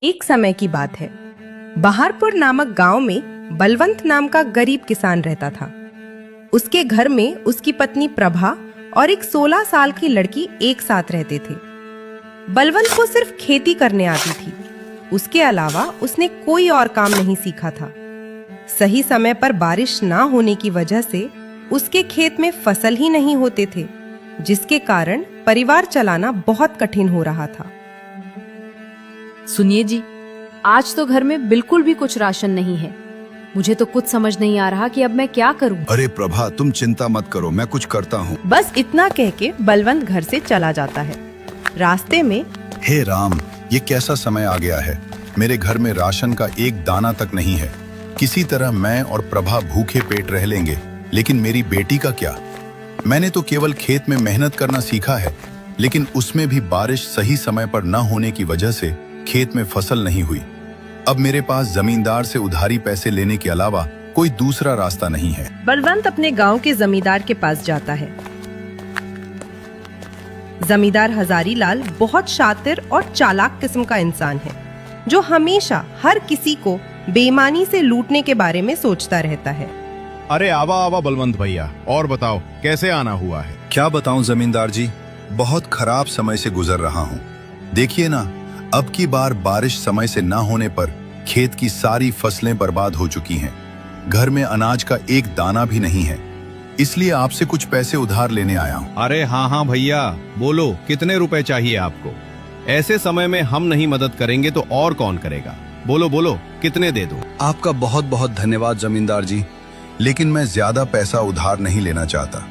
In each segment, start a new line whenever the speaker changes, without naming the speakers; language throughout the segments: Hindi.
एक समय की बात है। बहारपुर नामक गांव में बलवंत नाम का गरीब किसान रहता था। उसके घर में उसकी पत्नी प्रभा और एक 16 साल की लड़की एक साथ रहते थे। बलवंत को सिर्फ खेती करने आती थी। उसके अलावा उसने कोई और काम नहीं सीखा था। सही समय पर बारिश ना होने की वजह से उसके खेत में फसल ही नहीं होते थे, जिसके कारण परिवार चलाना बहुत कठिन हो रहा था।
सुनिए जी, आज तो घर में बिल्कुल भी कुछ राशन नहीं है। मुझे तो कुछ समझ नहीं आ रहा कि अब मैं क्या करूं।
अरे प्रभा, तुम चिंता मत करो, मैं कुछ करता हूँ।
बस इतना कह के बलवंत घर से चला जाता है। रास्ते में,
हे राम, ये कैसा समय आ गया है। मेरे घर में राशन का एक दाना तक नहीं है। किसी तरह मैं और प्रभा भूखे पेट रह लेंगे, लेकिन मेरी बेटी का क्या। मैंने तो केवल खेत में मेहनत करना सीखा है, लेकिन उसमें भी बारिश सही समय पर न होने की वजह से खेत में फसल नहीं हुई। अब मेरे पास जमींदार से उधारी पैसे लेने के अलावा कोई दूसरा रास्ता नहीं है।
बलवंत अपने गांव के जमींदार के पास जाता है। जमींदार हजारी लाल बहुत शातिर और चालाक किस्म का इंसान है, जो हमेशा हर किसी को बेईमानी से लूटने के बारे में सोचता रहता है।
अरे आवा आवा बलवंत भैया, और बताओ कैसे आना हुआ है।
क्या बताऊं जमींदार जी, बहुत खराब समय से गुजर रहा हूं। देखिए ना, अब की बार बारिश समय से ना होने पर खेत की सारी फसलें बर्बाद हो चुकी हैं। घर में अनाज का एक दाना भी नहीं है, इसलिए आपसे कुछ पैसे उधार लेने आया हूं।
अरे हाँ हाँ भैया, बोलो कितने रुपए चाहिए आपको। ऐसे समय में हम नहीं मदद करेंगे तो और कौन करेगा। बोलो बोलो, कितने दे दूं।
आपका बहुत बहुत धन्यवाद जमींदार जी, लेकिन मैं ज्यादा पैसा उधार नहीं लेना चाहता,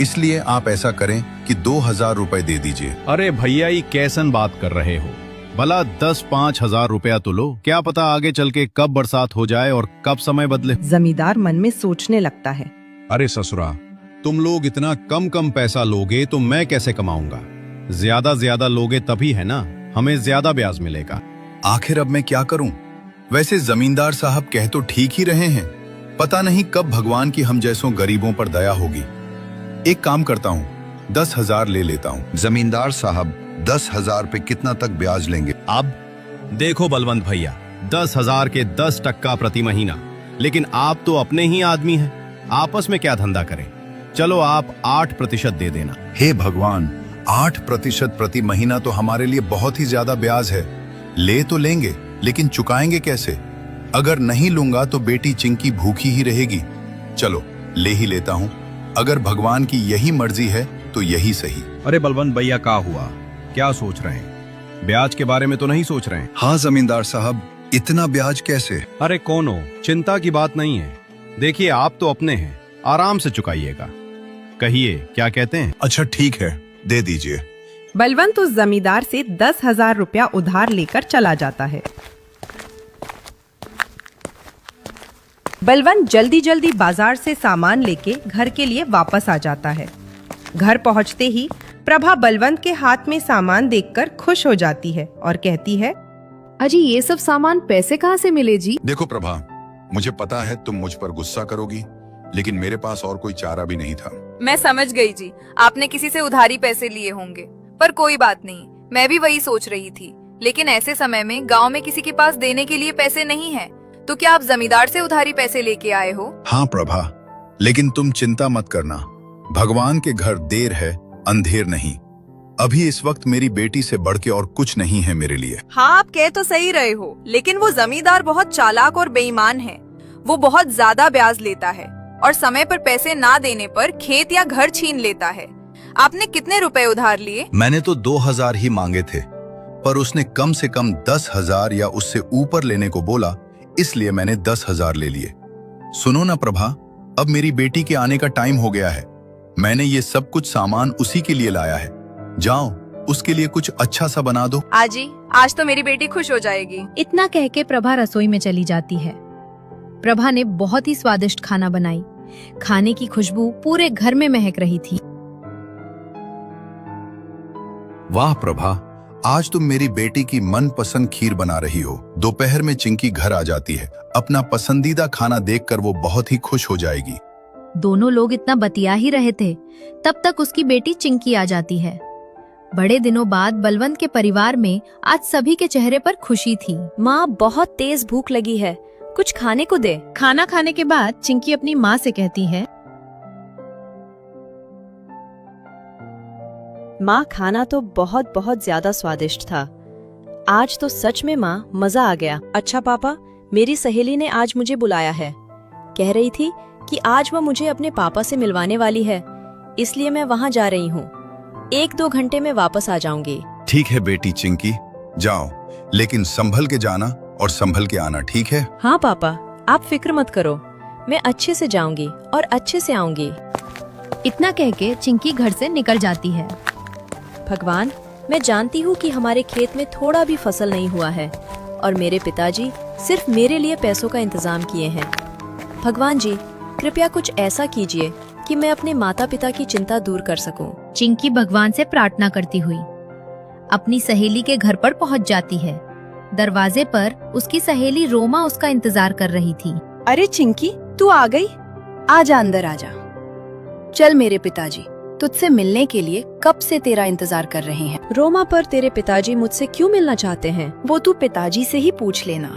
इसलिए आप ऐसा करें कि 2000 रुपए दे दीजिए।
अरे भैया, ये कैसन बात कर रहे हो। भला 10-5 हजार रुपया तो लो, क्या पता आगे चल के कब बरसात हो जाए और कब समय बदले।
जमींदार मन में सोचने लगता है।
अरे ससुरा, तुम लोग इतना कम कम पैसा लोगे तो मैं कैसे कमाऊंगा। ज्यादा लोगे तभी है ना, हमें ज्यादा ब्याज मिलेगा।
आखिर अब मैं क्या करूं। वैसे जमींदार साहब कह तो ठीक ही रहे हैं, पता नहीं कब भगवान की हम जैसों गरीबों पर दया होगी। एक काम करता हूं, 10,000 ले लेता हूं।
जमींदार साहब, 10,000 पे कितना तक ब्याज लेंगे?
अब देखो बलवंत भैया, 10,000 के 10% प्रति महीना। लेकिन आप तो अपने ही आदमी हैं, आपस में क्या धंधा करें। चलो आप 8% दे देना।
हे भगवान, 8% प्रति महीना तो हमारे लिए बहुत ही ज्यादा ब्याज है। ले तो लेंगे, लेकिन चुकाएंगे कैसे। अगर नहीं लूंगा तो बेटी चिंकी भूखी ही रहेगी। चलो ले ही लेता हूँ, अगर भगवान की यही मर्जी है तो यही सही।
अरे बलवंत भैया, क्या हुआ, क्या सोच रहे हैं। ब्याज के बारे में तो नहीं सोच रहे हैं।
हाँ जमींदार साहब, इतना ब्याज कैसे।
अरे कौन हो, चिंता की बात नहीं है। देखिए आप तो अपने हैं, आराम से चुकाइएगा। कहिए क्या कहते हैं।
अच्छा ठीक है, दे दीजिए।
बलवंत उस जमींदार से 10,000 रुपया उधार लेकर चला जाता है। बलवंत जल्दी जल्दी बाजार से सामान लेके घर के लिए वापस आ जाता है। घर पहुंचते ही प्रभा बलवंत के हाथ में सामान देखकर खुश हो जाती है और कहती है,
अजी ये सब सामान पैसे कहाँ से मिले जी?
देखो प्रभा, मुझे पता है तुम मुझ पर गुस्सा करोगी, लेकिन मेरे पास और कोई चारा भी नहीं था।
मैं समझ गई जी, आपने किसी से उधारी पैसे लिए होंगे, पर कोई बात नहीं, मैं भी वही सोच रही थी। लेकिन ऐसे समय में गांव में किसी के पास देने के लिए पैसे नहीं है, तो क्या आप जमींदार से उधारी पैसे लेके आए हो?
हाँ प्रभा, लेकिन तुम चिंता मत करना, भगवान के घर देर है अंधेर नहीं। अभी इस वक्त मेरी बेटी से बढ़ के और कुछ नहीं है मेरे लिए।
हाँ, आप कह तो सही रहे हो, लेकिन वो जमींदार बहुत चालाक और बेईमान है। वो बहुत ज्यादा ब्याज लेता है और समय पर पैसे ना देने पर खेत या घर छीन लेता है। आपने कितने रुपए उधार लिए?
मैंने तो 2000 ही मांगे थे, पर उसने कम से कम 10,000 या उससे ऊपर लेने को बोला, इसलिए मैंने 10,000 ले लिए। सुनो ना प्रभा, अब मेरी बेटी के आने का टाइम हो गया है। मैंने ये सब कुछ सामान उसी के लिए लाया है। जाओ, उसके लिए कुछ अच्छा सा बना दो।
आजी, आज तो मेरी बेटी खुश हो जाएगी।
इतना कह के प्रभा रसोई में चली जाती है। प्रभा ने बहुत ही स्वादिष्ट खाना बनाई। खाने की खुशबू पूरे घर में महक रही थी।
वाह प्रभा, आज तुम मेरी बेटी की मनपसंद खीर बना रही हो। दोपहर में चिंकी घर आ जाती है, अपना पसंदीदा खाना देखकर वो बहुत ही खुश हो जाएगी।
दोनों लोग इतना बतिया ही रहे थे, तब तक उसकी बेटी चिंकी आ जाती है। बड़े दिनों बाद बलवंत के परिवार में आज सभी के चेहरे पर खुशी थी।
माँ, बहुत तेज भूख लगी है, कुछ खाने को दे।
खाना खाने के बाद चिंकी अपनी माँ से कहती है,
माँ, खाना तो बहुत बहुत ज्यादा स्वादिष्ट था। आज तो सच में माँ, मजा आ गया। अच्छा पापा, मेरी सहेली ने आज मुझे बुलाया है। कह रही थी कि आज वह मुझे अपने पापा से मिलवाने वाली है, इसलिए मैं वहाँ जा रही हूँ। 1-2 घंटे में वापस आ जाऊंगी।
ठीक है बेटी चिंकी, जाओ, लेकिन संभल के जाना और संभल के आना, ठीक है?
हाँ पापा, आप फिक्र मत करो, मैं अच्छे से जाऊंगी और अच्छे से आऊंगी।
इतना कह के चिंकी घर से निकल जाती है।
भगवान, मैं जानती हूँ कि हमारे खेत में थोड़ा भी फसल नहीं हुआ है और मेरे पिताजी सिर्फ मेरे लिए पैसों का इंतजाम किए हैं। भगवान जी, कृपया कुछ ऐसा कीजिए कि मैं अपने माता पिता की चिंता दूर कर सकूं।
चिंकी भगवान से प्रार्थना करती हुई अपनी सहेली के घर पर पहुंच जाती है। दरवाजे पर उसकी सहेली रोमा उसका इंतजार कर रही थी।
अरे चिंकी, तू आ गई? आजा, अंदर आजा। चल, मेरे पिताजी तुझसे मिलने के लिए कब से तेरा इंतजार कर रहे हैं।
रोमा, पर तेरे पिताजी मुझसे क्यों मिलना चाहते हैं?
वो तू पिताजी से ही पूछ लेना।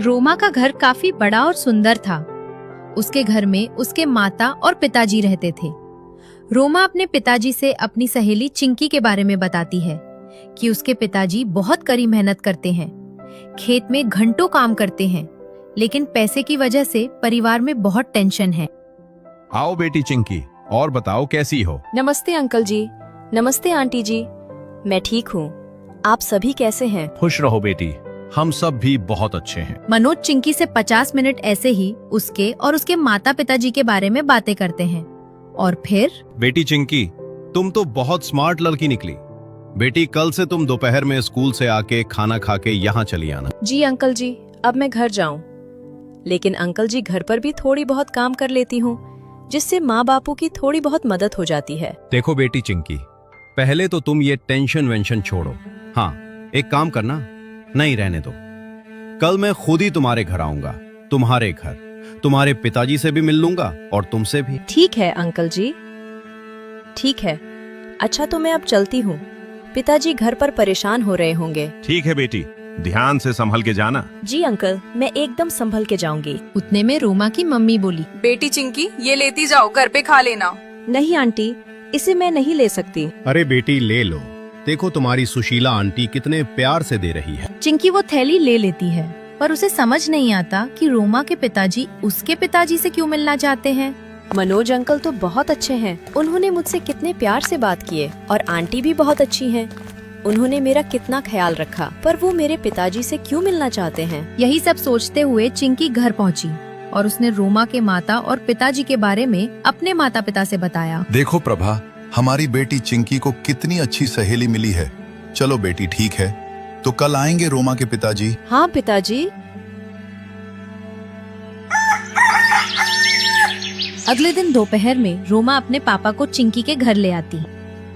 रोमा का घर काफी बड़ा और सुंदर था। उसके घर में उसके माता और पिताजी रहते थे। रोमा अपने पिताजी से अपनी सहेली चिंकी के बारे में बताती है कि उसके पिताजी बहुत कड़ी मेहनत करते हैं, खेत में घंटों काम करते हैं, लेकिन पैसे की वजह से परिवार में बहुत टेंशन है।
आओ बेटी चिंकी, और बताओ कैसी हो?
नमस्ते अंकल जी। नमस्ते आंटी जी। मैं ठीक हूँ, आप सभी कैसे हैं?
खुश रहो बेटी, हम सब भी बहुत अच्छे हैं।
मनोज चिंकी से 50 मिनट ऐसे ही उसके और उसके माता पिताजी के बारे में बातें करते हैं। और फिर
बेटी चिंकी, तुम तो बहुत स्मार्ट लड़की निकली। बेटी, कल से तुम दोपहर में स्कूल से आके खाना खा के यहाँ चली आना।
जी अंकल जी, अब मैं घर जाऊँ। लेकिन अंकल जी, घर पर भी थोड़ी बहुत काम कर लेती हूँ, जिससे माँ बापू की थोड़ी बहुत मदद हो जाती है।
देखो बेटी चिंकी, पहले तो तुम ये टेंशन वेंशन छोड़ो। हाँ, एक काम करना, नहीं रहने दो। कल मैं खुद ही तुम्हारे घर आऊंगा, तुम्हारे घर, तुम्हारे पिताजी से भी मिल लूंगा और तुमसे भी।
ठीक है अंकल जी, ठीक है। अच्छा, तो मैं अब चलती हूँ, पिताजी घर पर परेशान हो रहे होंगे।
ठीक है बेटी, ध्यान से संभल के जाना।
जी अंकल, मैं एकदम संभल के जाऊंगी।
उतने में रोमा की मम्मी बोली,
बेटी चिंकी, ये लेती जाओ, घर पे खा लेना।
नहीं आंटी, इसे मैं नहीं ले सकती।
अरे बेटी, ले लो, देखो तुम्हारी सुशीला आंटी कितने प्यार से दे रही है।
चिंकी वो थैली ले लेती है, पर उसे समझ नहीं आता कि रोमा के पिताजी उसके पिताजी से क्यों मिलना चाहते हैं।
मनोज अंकल तो बहुत अच्छे हैं, उन्होंने मुझसे कितने प्यार से बात किए, और आंटी भी बहुत अच्छी हैं। उन्होंने मेरा कितना ख्याल रखा, पर वो मेरे पिताजी से क्यों मिलना चाहते हैं?
यही सब सोचते हुए चिंकी घर पहुंची और उसने रोमा के माता और पिताजी के बारे में अपने माता पिता से बताया।
देखो प्रभा, हमारी बेटी चिंकी को कितनी अच्छी सहेली मिली है। चलो बेटी, ठीक है, तो कल आएंगे रोमा के पिताजी।
हाँ पिताजी।
अगले दिन दोपहर में रोमा अपने पापा को चिंकी के घर ले आती।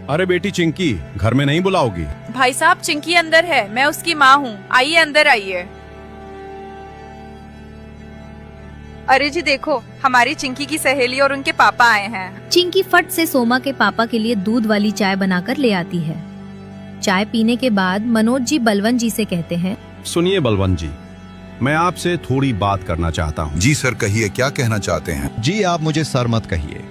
अरे बेटी चिंकी, घर में नहीं बुलाओगी?
भाई साहब, चिंकी अंदर है, मैं उसकी माँ हूँ, आइए अंदर आइए। अरे जी देखो, हमारी चिंकी की सहेली और उनके पापा आए हैं।
चिंकी फट से सोमा के पापा के लिए दूध वाली चाय बनाकर ले आती है। चाय पीने के बाद मनोज जी बलवंत जी से कहते हैं,
सुनिए बलवंत जी, मैं आपसे थोड़ी बात करना चाहता हूँ।
जी सर, कहिए, क्या कहना चाहते हैं?
जी, आप मुझे सर मत कहिए,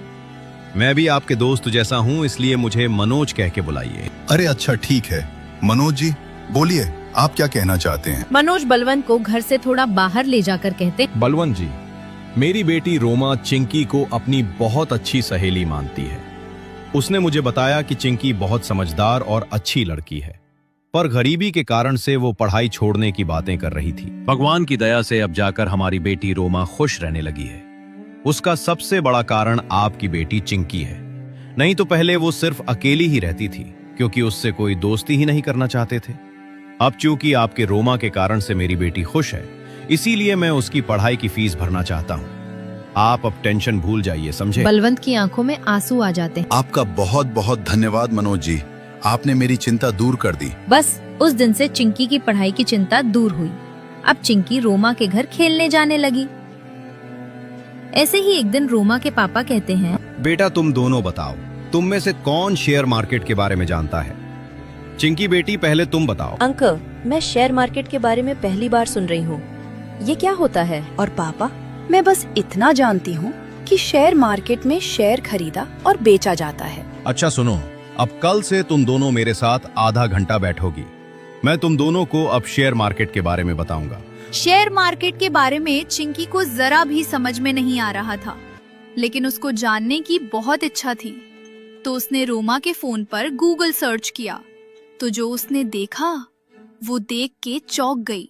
मैं भी आपके दोस्त जैसा हूँ, इसलिए मुझे मनोज कह के बुलाइए।
अरे अच्छा, ठीक है। मनोज जी बोलिए, आप क्या कहना चाहते हैं?
मनोज बलवंत को घर से थोड़ा बाहर ले जाकर कहते,
बलवंत जी, मेरी बेटी रोमा चिंकी को अपनी बहुत अच्छी सहेली मानती है। उसने मुझे बताया कि चिंकी बहुत समझदार और अच्छी लड़की है, पर गरीबी के कारण से वो पढ़ाई छोड़ने की बातें कर रही थी। भगवान की दया से अब जाकर हमारी बेटी रोमा खुश रहने लगी है। उसका सबसे बड़ा कारण आपकी बेटी चिंकी है। नहीं तो पहले वो सिर्फ अकेली ही रहती थी, क्योंकि उससे कोई दोस्ती ही नहीं करना चाहते थे। अब चूंकि आपके रोमा के कारण से मेरी बेटी खुश है, इसीलिए मैं उसकी पढ़ाई की फीस भरना चाहता हूँ। आप अब टेंशन भूल जाइए, समझे?
बलवंत की आंखों में आंसू आ जाते हैं।
आपका बहुत बहुत धन्यवाद मनोज जी, आपने मेरी चिंता दूर कर दी।
बस उस दिन से चिंकी की पढ़ाई की चिंता दूर हुई। अब चिंकी रोमा के घर खेलने जाने लगी। ऐसे ही एक दिन रोमा के पापा कहते हैं,
बेटा तुम दोनों बताओ, तुम में से कौन शेयर मार्केट के बारे में जानता है? चिंकी बेटी, पहले तुम बताओ।
अंकल, मैं शेयर मार्केट के बारे में पहली बार सुन रही हूँ। ये क्या होता है?
और पापा, मैं बस इतना जानती हूँ कि शेयर मार्केट में शेयर खरीदा और बेचा जाता है।
अच्छा सुनो, अब कल से तुम दोनों मेरे साथ आधा घंटा बैठोगी। मैं तुम दोनों को अब शेयर मार्केट के बारे में बताऊंगा।
शेयर मार्केट के बारे में चिंकी को जरा भी समझ में नहीं आ रहा था, लेकिन उसको जानने की बहुत इच्छा थी। तो उसने रोमा के फोन पर गूगल सर्च किया, तो जो उसने देखा वो देख के चौंक गई।